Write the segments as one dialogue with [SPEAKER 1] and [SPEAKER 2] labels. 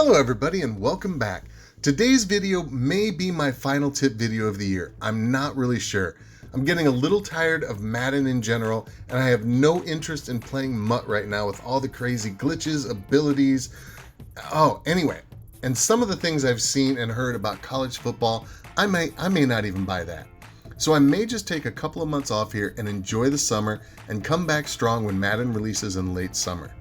[SPEAKER 1] Hello everybody and welcome back. Today's video may be my final tip video of the year. I'm not really sure. I'm getting a little tired of Madden in general, and I have no interest in playing MUT right now with all the crazy glitches, abilities. Anyway, and some of the things I've seen and heard about college football, I may not even buy that. So I may just take a couple of months off here and enjoy the summer and come back strong when Madden releases in late summer.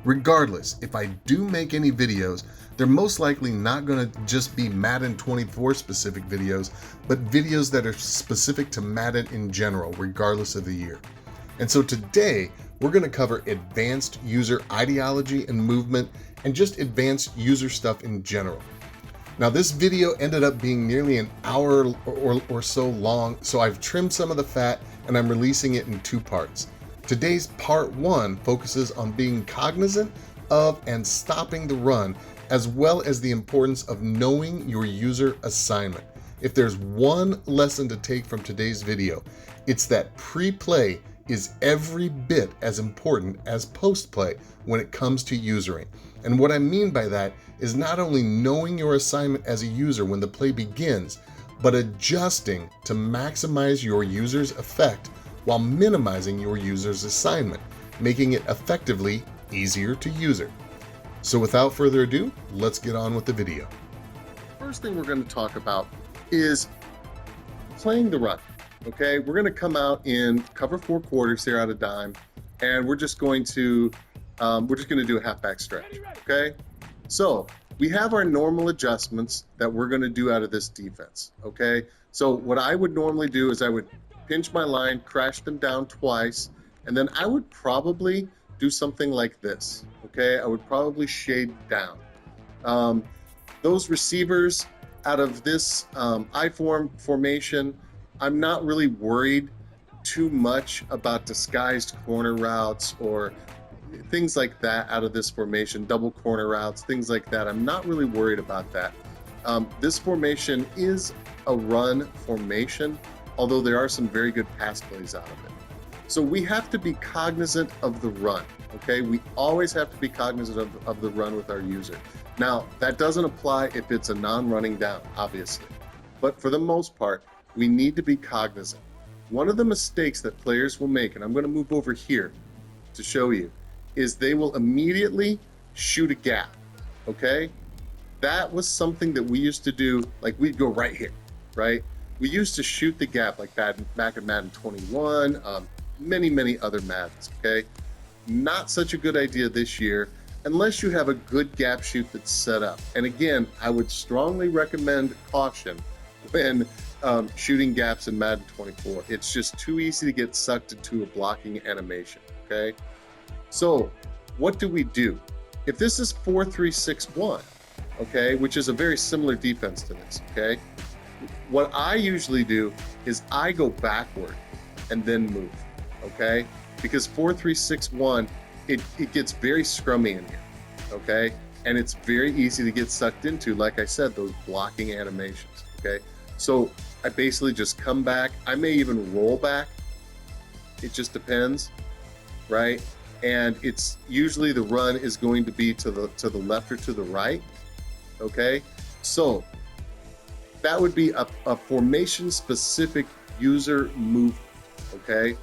[SPEAKER 1] Regardless, if I do make any videos, they're most likely not going to just be Madden 24 specific videos, but videos that are specific to Madden in general, regardless of the year. And so today, we're going to cover advanced user ideology and movement, and just advanced user stuff in general. Now, this video ended up being nearly an hour or so long, so I've trimmed some of the fat and I'm releasing it in two parts. Today's part one focuses on being cognizant of and stopping the run, as well as the importance of knowing your user assignment. If there's one lesson to take from today's video, it's that pre-play is every bit as important as post-play when it comes to usering. And what I mean by that is not only knowing your assignment as a user when the play begins, but adjusting to maximize your user's effect while minimizing your user's assignment, making it effectively easier to user. So without further ado, let's get on with the video. First thing we're going to talk about is playing the run. Okay, we're going to come out in cover 4 quarters here out of dime, and we're just going to do a halfback stretch. Okay, so we have our normal adjustments that we're going to do out of this defense. Okay, so what I would normally do is I would pinch my line, crash them down twice, and then I would probably do something like this. Okay, I would probably shade down. Those receivers out of this I-form formation, I'm not really worried too much about disguised corner routes or things like that out of this formation, double corner routes, things like that. I'm not really worried about that. This formation is a run formation, although there are some very good pass plays out of it. So we have to be cognizant of the run, okay? We always have to be cognizant of the run with our user. Now, that doesn't apply if it's a non-running down, obviously. But for the most part, we need to be cognizant. One of the mistakes that players will make, and I'm going to move over here to show you, is they will immediately shoot a gap, okay? That was something that we used to do, like we'd go right here, right? We used to shoot the gap like that back in Madden 21, many other Maddens, okay? Not such a good idea this year, unless you have a good gap shoot that's set up. And again, I would strongly recommend caution when shooting gaps in Madden 24. It's just too easy to get sucked into a blocking animation, okay? So what do we do? If this is 4-3-6-1, okay, which is a very similar defense to this, okay? What I usually do is I go backward and then move, okay? Because 4-3-6-1, it gets very scrummy in here, okay? And it's very easy to get sucked into, like I said, those blocking animations, okay? So I basically just come back. I may even roll back. It just depends, right? And it's usually the run is going to be to the left or to the right, okay? So that would be a formation-specific user movement, okay?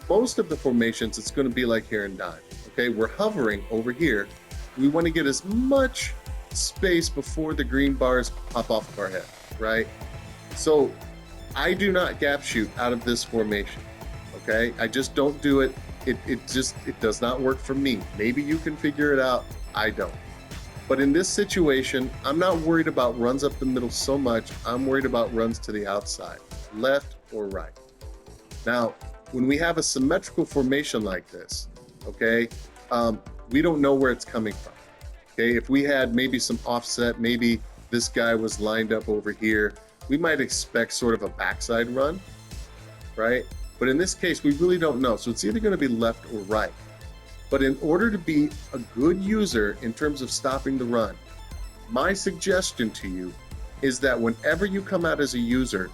[SPEAKER 1] Most of the formations, it's going to be like here in dime, okay? We're hovering over here. We want to get as much space before the green bars pop off of our head, right? So I do not gap shoot out of this formation, okay? I just don't do it. It does not work for me. Maybe you can figure it out. I don't. But in this situation, I'm not worried about runs up the middle so much. I'm worried about runs to the outside, left or right. Now, when we have a symmetrical formation like this, okay, we don't know where it's coming from. Okay, if we had maybe some offset, maybe this guy was lined up over here, we might expect sort of a backside run, right? But in this case, we really don't know. So it's either going to be left or right. But in order to be a good user in terms of stopping the run, my suggestion to you is that whenever you come out as a user,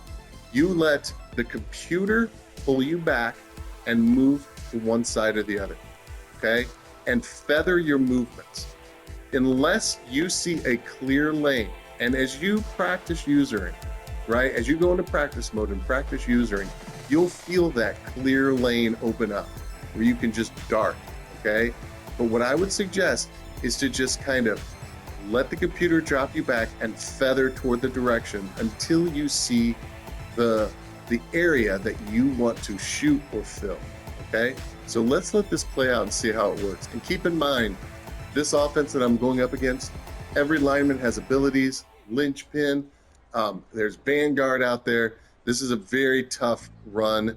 [SPEAKER 1] you let the computer pull you back and move to one side or the other, okay? And feather your movements. unless you see a clear lane, and as you practice usering, right, as you go into practice mode and practice usering, you'll feel that clear lane open up where you can just dart, okay? But what I would suggest is to just kind of let the computer drop you back and feather toward the direction until you see the area that you want to shoot or fill, okay? So let's let this play out and see how it works. And keep in mind, this offense that I'm going up against, every lineman has abilities, linchpin, there's Vanguard out there. This is a very tough run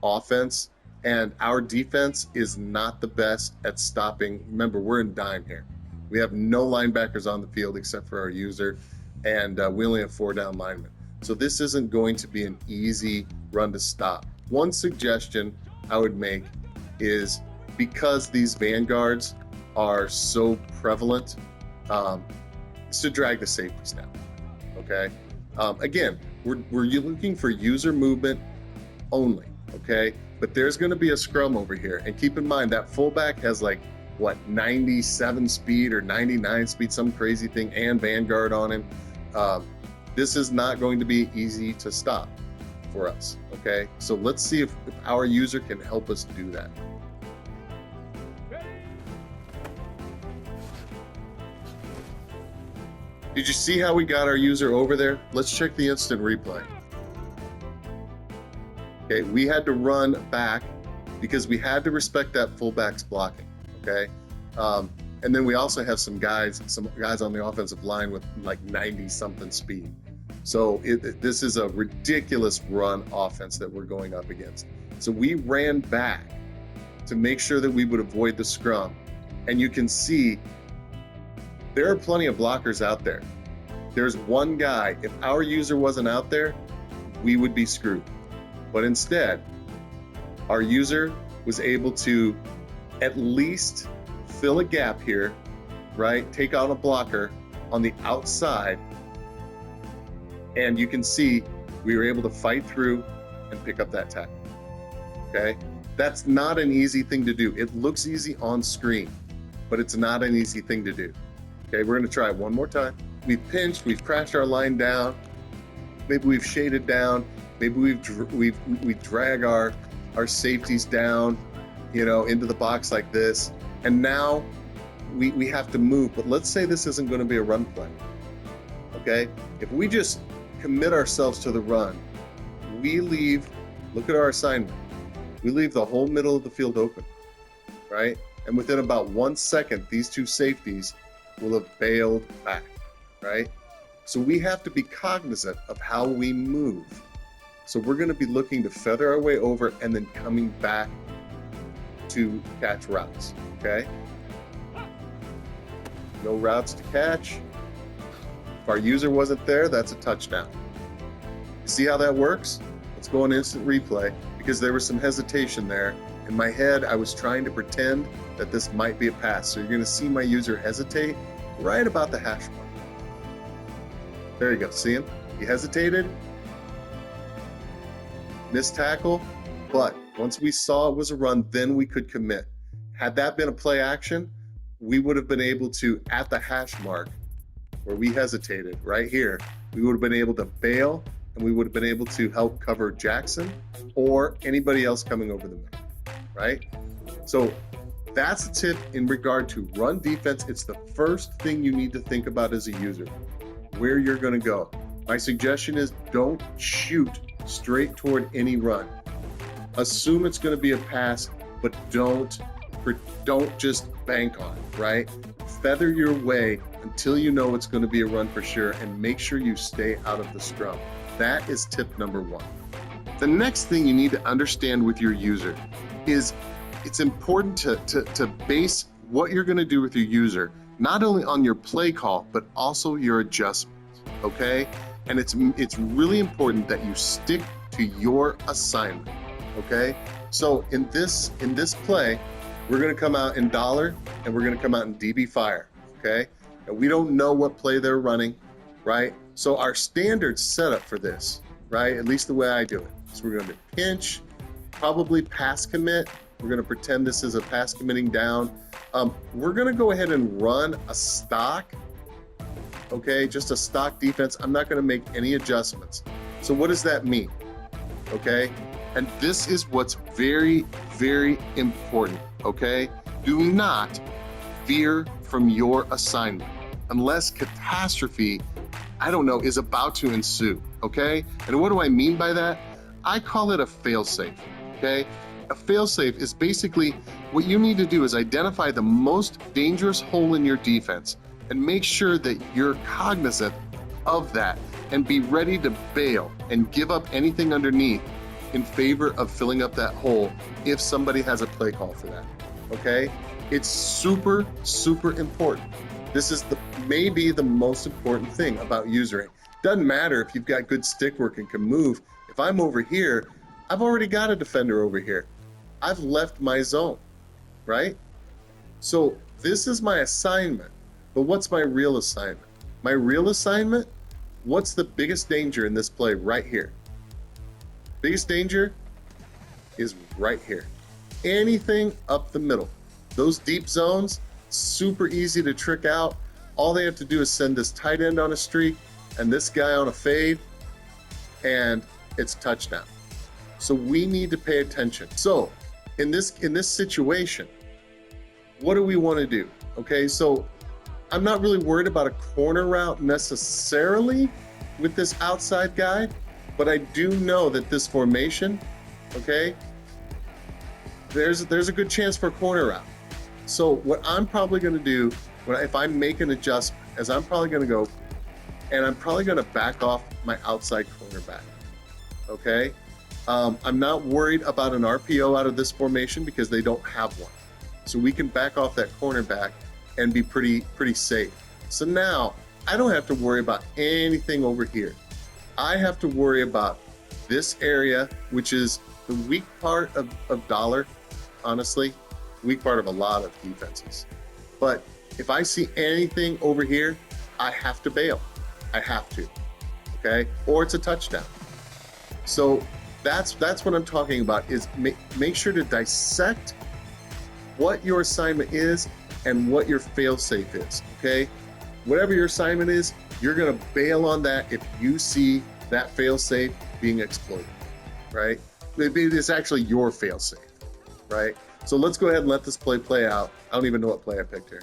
[SPEAKER 1] offense, and our defense is not the best at stopping. Remember, we're in dime here. We have no linebackers on the field except for our user, and we only have 4 down linemen. So this isn't going to be an easy run to stop. One suggestion I would make is, because these Vanguards are so prevalent, is to drag the safeties down, okay? Again, we're looking for user movement only, okay? But there's gonna be a scrum over here. And keep in mind that fullback has like, what, 97 speed or 99 speed, some crazy thing, and Vanguard on him. This is not going to be easy to stop for us, okay? So let's see if our user can help us do that. Did you see how we got our user over there? Let's check the instant replay. Okay, we had to run back because we had to respect that fullback's blocking, okay? And then we also have some guys on the offensive line with like 90-something speed. So this is a ridiculous run offense that we're going up against. So we ran back to make sure that we would avoid the scrum. And you can see there are plenty of blockers out there. There's one guy, if our user wasn't out there, we would be screwed. But instead, our user was able to at least fill a gap here, right? Take out a blocker on the outside. And you can see we were able to fight through and pick up that tackle, okay? That's not an easy thing to do. It looks easy on screen, but it's not an easy thing to do. Okay, we're gonna try it one more time. We've pinched, we've crashed our line down, maybe we've shaded down, maybe we drag our safeties down, you know, into the box like this, and now we have to move. But let's say this isn't gonna be a run play, okay? If we just commit ourselves to the run, we leave, look at our assignment, we leave the whole middle of the field open, right? And within about 1 second, these 2 safeties will have bailed back, right? So we have to be cognizant of how we move. So we're gonna be looking to feather our way over and then coming back to catch routes, okay? No routes to catch. If our user wasn't there, that's a touchdown. See how that works? Let's go on instant replay, because there was some hesitation there. In my head, I was trying to pretend that this might be a pass. So you're gonna see my user hesitate right about the hash mark. There you go, see him? He hesitated, missed tackle, but once we saw it was a run, then we could commit. Had that been a play action, we would have been able to, at the hash mark, where we hesitated right here, we would have been able to bail, and we would have been able to help cover Jackson or anybody else coming over the middle, right? So that's a tip in regard to run defense. It's the first thing you need to think about as a user, where you're gonna go. My suggestion is don't shoot straight toward any run. Assume it's gonna be a pass, but don't just bank on it, right? Feather your way until you know it's going to be a run for sure, and make sure you stay out of the scrum. That is tip number 1. The next thing you need to understand with your user is it's important to base what you're going to do with your user not only on your play call, but also your adjustments, okay? And it's really important that you stick to your assignment, okay? So in this play, we're gonna come out in dollar and we're gonna come out in DB fire, okay? And we don't know what play they're running, right? So our standard setup for this, right, at least the way I do it, is we're gonna pinch, probably pass commit, We're going to pretend this is a pass committing down. We're going to go ahead and run a stock, okay, just a stock defense. I'm not going to make any adjustments. So what does that mean? Okay, and this is what's very, very important, okay? Do not veer from your assignment unless catastrophe, I don't know, is about to ensue, okay? And what do I mean by that? I call it a fail-safe, okay? A fail-safe is basically what you need to do is identify the most dangerous hole in your defense and make sure that you're cognizant of that and be ready to bail and give up anything underneath in favor of filling up that hole if somebody has a play call for that, okay? It's super, super important. This is maybe the most important thing about usering. Doesn't matter if you've got good stick work and can move. If I'm over here, I've already got a defender over here. I've left my zone, right? So this is my assignment, but what's my real assignment? My real assignment, what's the biggest danger in this play right here? Biggest danger is right here. Anything up the middle. Those deep zones, super easy to trick out. All they have to do is send this tight end on a streak and this guy on a fade, and it's touchdown. So we need to pay attention. So in this situation, what do we want to do? Okay, so I'm not really worried about a corner route necessarily with this outside guy, but I do know that this formation, okay, there's a good chance for a corner route. So what I'm probably going to do, if I make an adjustment, is I'm probably going to go, and I'm probably going to back off my outside cornerback, okay? I'm not worried about an RPO out of this formation because they don't have one. So we can back off that cornerback and be pretty safe. So now I don't have to worry about anything over here. I have to worry about this area, which is the weak part of dollar, honestly, weak part of a lot of defenses. But if I see anything over here, I have to bail. I have to, okay? Or it's a touchdown. So that's what I'm talking about, is make sure to dissect what your assignment is and what your fail-safe is, okay? Whatever your assignment is, you're gonna bail on that if you see that fail-safe being exploited, right? It's actually your fail-safe, right? So let's go ahead and let this play out. I don't even know what play I picked here.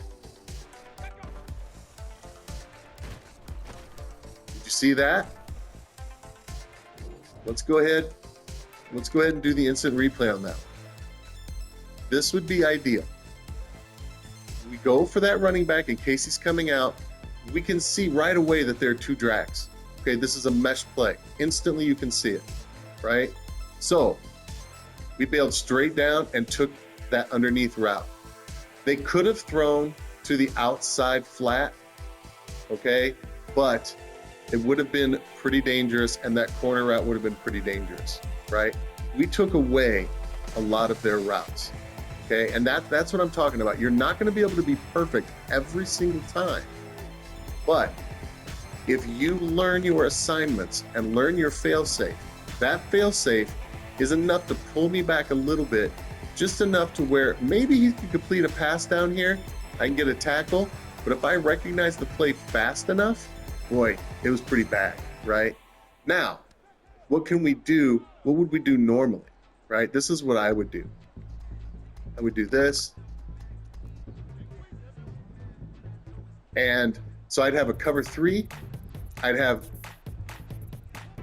[SPEAKER 1] Did you see that? Let's go ahead and do the instant replay on that. This would be ideal. We go for that running back in case he's coming out. We can see right away that there are two drags. Okay, this is a mesh play. Instantly you can see it, right? So we bailed straight down and took that underneath route. They could have thrown to the outside flat, okay? But it would have been pretty dangerous, and that corner route would have been pretty dangerous, right? We took away a lot of their routes, okay? And that's what I'm talking about. You're not gonna be able to be perfect every single time, but if you learn your assignments and learn your fail-safe, that fail-safe is enough to pull me back a little bit, just enough to where maybe he can complete a pass down here, I can get a tackle, but if I recognize the play fast enough, boy, it was pretty bad, right? Now, what can we do? What would we do normally, right? This is what I would do. I would do this. And so I'd have a cover three. I'd have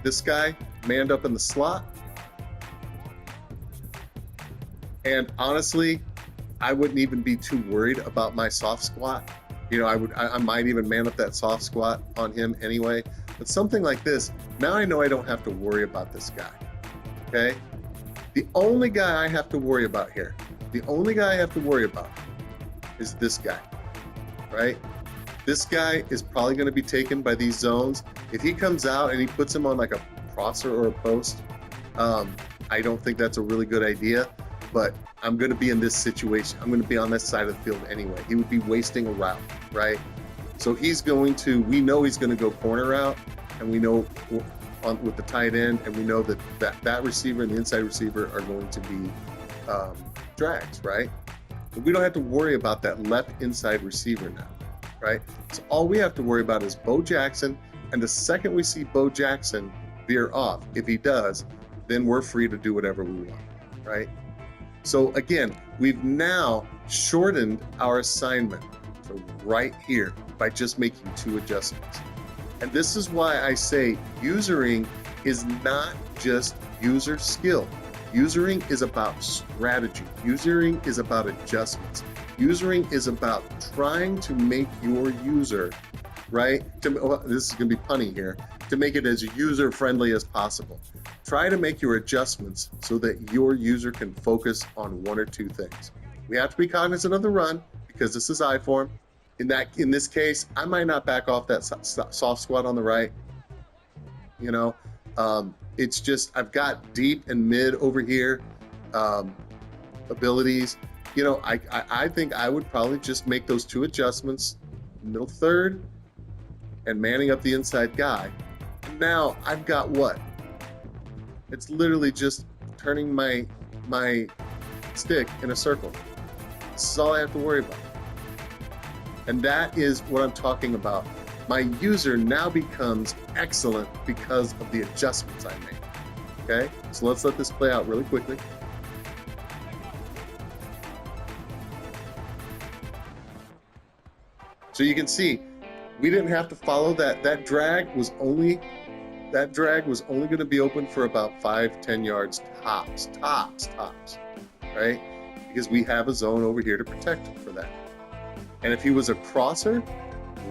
[SPEAKER 1] this guy manned up in the slot. And honestly, I wouldn't even be too worried about my soft squat. You know, I might even man up that soft squat on him anyway. But something like this, now I know I don't have to worry about this guy, okay? The only guy I have to worry about here, the only guy I have to worry about is this guy, right? This guy is probably gonna be taken by these zones. If he comes out and he puts him on like a crosser or a post, I don't think that's a really good idea, but I'm gonna be in this situation. I'm gonna be on this side of the field anyway. He would be wasting a route, right? So we know he's gonna go corner route, and we know with the tight end, and we know that receiver and the inside receiver are going to be drags, right? But we don't have to worry about that left inside receiver now, right? So all we have to worry about is Bo Jackson, and the second we see Bo Jackson veer off, if he does, then we're free to do whatever we want, right? So again, we've now shortened our assignment to right here by just making 2 adjustments. And this is why I say usering is not just user skill. Usering is about strategy. Usering is about adjustments. Usering is about trying to make your user, right? This is going to be punny here, to make it as user-friendly as possible. Try to make your adjustments so that your user can focus on 1 or 2 things. We have to be cognizant of the run because this is I form. In this case, I might not back off that soft squat on the right. You know, it's just I've got deep and mid over here abilities. You know, I think I would probably just make those 2 adjustments, middle third and manning up the inside guy. And now I've got what? It's literally just turning my stick in a circle. This is all I have to worry about. And that is what I'm talking about. My user now becomes excellent because of the adjustments I make. Okay, so let's let this play out really quickly. So you can see, we didn't have to follow that. That drag was only going to be open for about 5-10 yards tops, right? Because we have a zone over here to protect him for that. And if he was a crosser,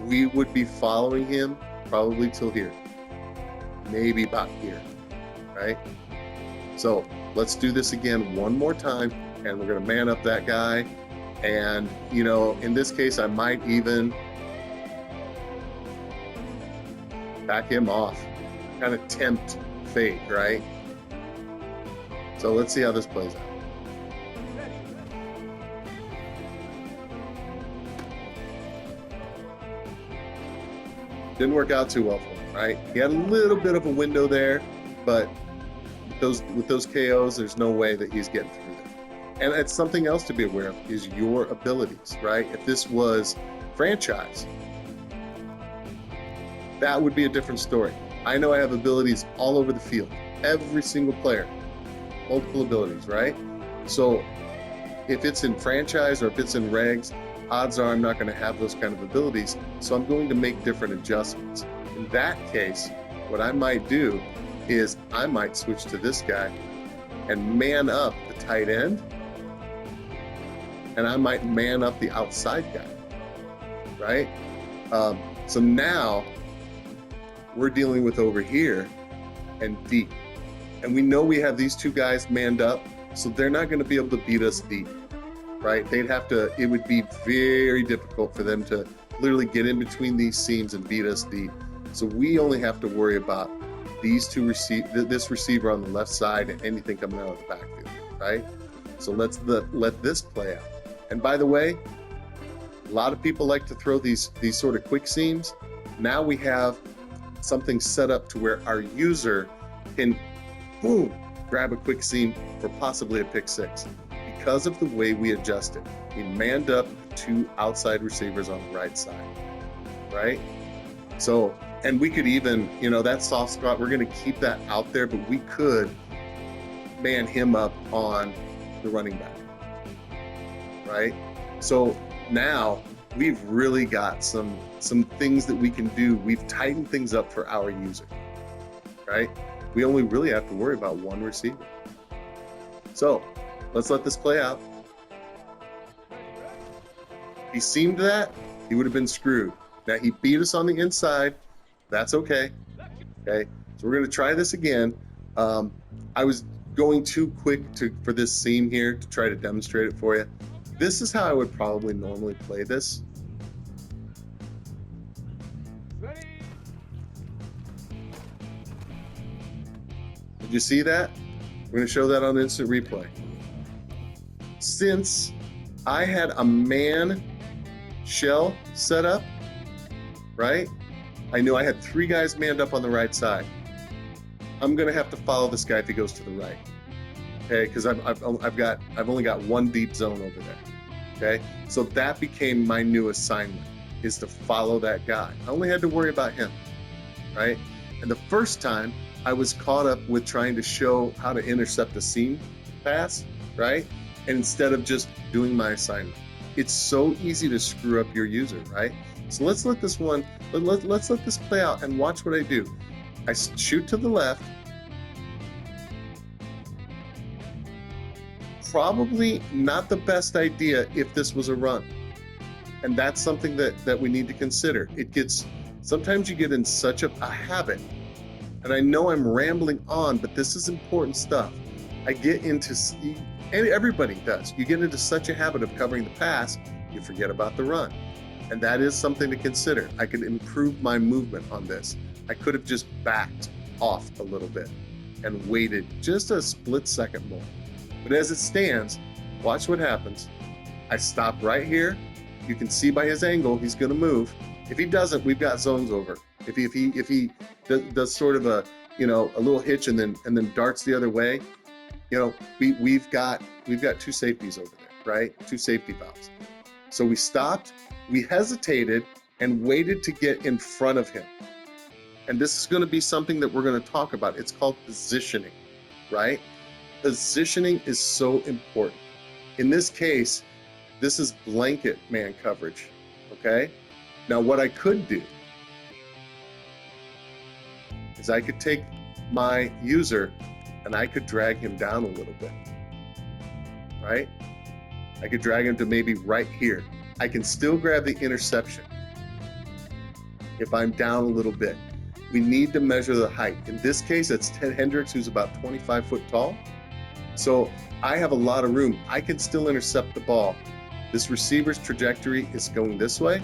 [SPEAKER 1] we would be following him probably till here, maybe about here, right? So let's do this again one more time, and we're going to man up that guy. And, you know, in this case, I might even back him off, kind of tempt fate, right? So let's see how this plays out. Didn't work out too well for him, right? He had a little bit of a window there, but with those KOs, there's no way that he's getting through there. And it's something else to be aware of is your abilities, right? If this was franchise, that would be a different story. I know I have abilities all over the field, every single player, multiple abilities, right? So if it's in franchise or if it's in regs, odds are I'm not going to have those kind of abilities, so I'm going to make different adjustments. In that case, what I might do is I might switch to this guy and man up the tight end, and I might man up the outside guy, right? So now we're dealing with over here and deep. And we know we have these 2 guys manned up, so they're not going to be able to beat us deep. Right? They'd have to, it would be very difficult for them to literally get in between these seams and beat us deep. So we only have to worry about these 2 this receiver on the left side and anything coming out of the backfield, right? So let's let this play out. And by the way, a lot of people like to throw these sort of quick seams. Now we have something set up to where our user can, boom, grab a quick seam for possibly a pick 6. Because of the way we adjusted. We manned up 2 outside receivers on the right side, right? So, and we could even, you know, that soft spot, we're going to keep that out there, but we could man him up on the running back, right? So now we've really got some things that we can do. We've tightened things up for our user, right? We only really have to worry about 1 receiver. So, let's let this play out. If he seemed that, he would have been screwed. Now he beat us on the inside. That's okay. Okay, so we're going to try this again. I was going too quick for this seam here to try to demonstrate it for you. This is how I would probably normally play this. Did you see that? We're going to show that on instant replay. Since I had a man shell set up, right? I knew I had 3 guys manned up on the right side. I'm going to have to follow this guy if he goes to the right. okay? Because I've only got one deep zone over there, okay? So that became my new assignment, is to follow that guy. I only had to worry about him, right? And the first time I was caught up with trying to show how to intercept a seam pass, right? And instead of just doing my assignment, it's so easy to screw up your user, right? So let's let this play out and watch what I do. I shoot to the left. Probably not the best idea if this was a run. And that's something that we need to consider. Sometimes you get in such a habit, and I know I'm rambling on, but this is important stuff. And everybody does. You get into such a habit of covering the pass, you forget about the run. And that is something to consider. I could improve my movement on this. I could have just backed off a little bit and waited just a split second more. But as it stands, watch what happens. I stop right here. You can see by his angle, he's going to move. If he doesn't, we've got zones over. If he does sort of a little hitch and then darts the other way, we've got two safeties over there, right? Two safety valves. So we stopped, we hesitated, and waited to get in front of him. And this is going to be something that we're going to talk about. It's called positioning, right? Positioning is so important. In this case, this is blanket man coverage, okay? Now what I could do is I could take my user and I could drag him down a little bit, right? I could drag him to maybe right here. I can still grab the interception if I'm down a little bit. We need to measure the height. In this case, it's Ted Hendricks, who's about 25 foot tall. So I have a lot of room. I can still intercept the ball. This receiver's trajectory is going this way.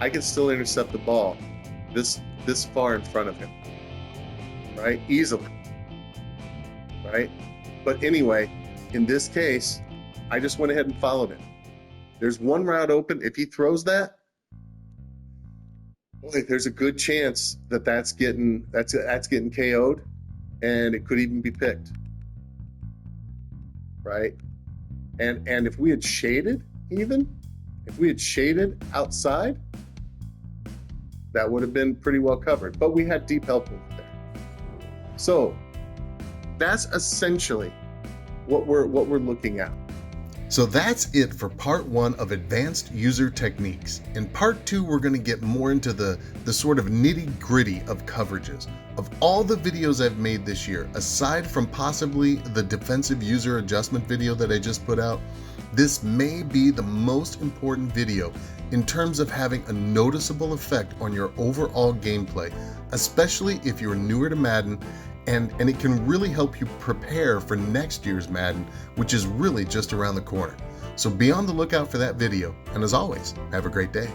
[SPEAKER 1] I can still intercept the ball this far in front of him, right? Easily, right? But anyway, in this case, I just went ahead and followed him. There's one route open. If he throws that, boy, there's a good chance that's getting KO'd, and it could even be picked, right? And if we had shaded outside, that would have been pretty well covered. But we had deep help over there. So that's essentially what we're looking at. So that's it for part 1 of advanced user techniques. In part 2, we're going to get more into the sort of nitty-gritty of coverages. Of all the videos I've made this year, aside from possibly the defensive user adjustment video that I just put out, this may be the most important video in terms of having a noticeable effect on your overall gameplay, especially if you're newer to Madden, and it can really help you prepare for next year's Madden, which is really just around the corner. So be on the lookout for that video, and as always, have a great day.